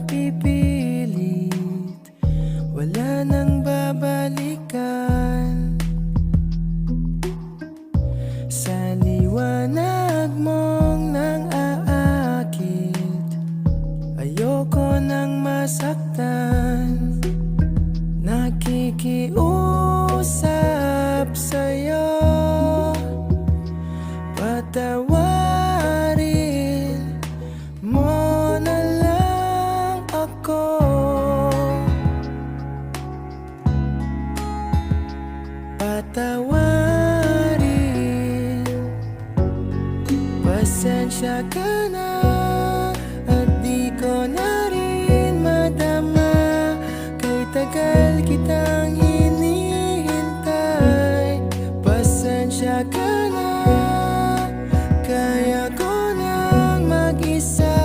mapipilit, wala nang babalikan. Sa liwanag mong nang aakit, ayoko nang masaktan. Nakikiusap sa'yo, patawarin mo na lang ako. Patawarin, pasensya ka na at di ko na rin madama. Kay tagal kitang hinihintay, pasensya ka na. Kaya ko nang mag-isa,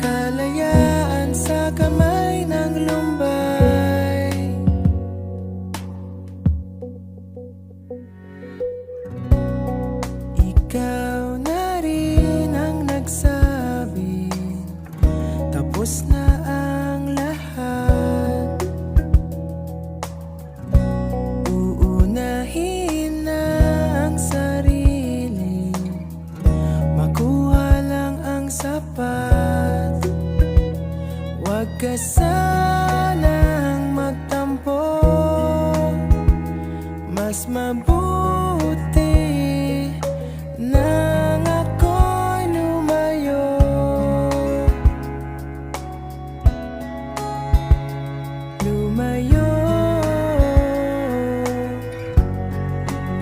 kalayaan sa kamay ng lumbay. Ikaw na rin ang nagsabi, tapos na ang lahat. Uunahin na ang sarili, makuha lang ang sapat. Huwag ka sanang magtampo, mas mabuti nang ako'y lumayo. Lumayo,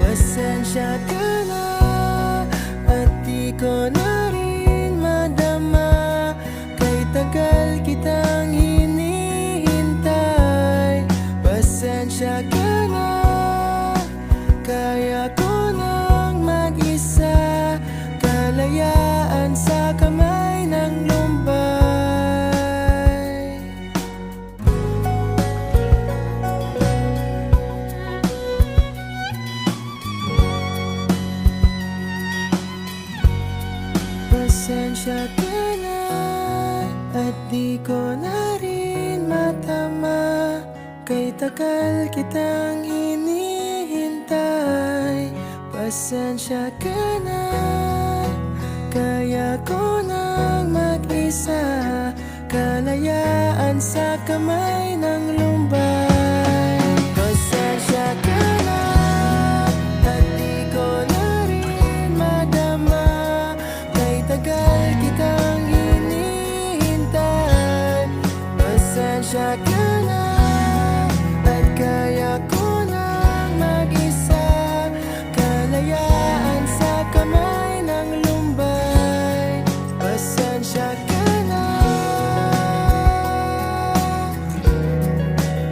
pasensya ka na at di ko na rin madama. Kay tagal kitang hinihintay, pasensya ka na. Kaya ko nang mag-isa, kalayaan sa kamay ng lumbay. Pasensya ka na at di ko na rin matama. Kay tagal kitang hinihintay, pasensya ka na. Kaya ko nang mag-isa, kalayaan sa kamay ng lumbay. Pasensya ka na at di ko na rin madama. Kay tagal kitang hinihintay, pasensya ka na. At kaya ko nang mag-isa, kalayaan sa kamay ng lumbay. Pasensya ka na.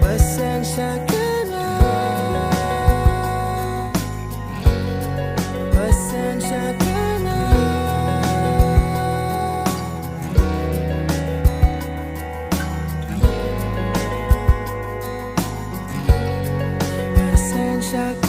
Pasensya ka na. Pasensya ka na. Pasensya ka na.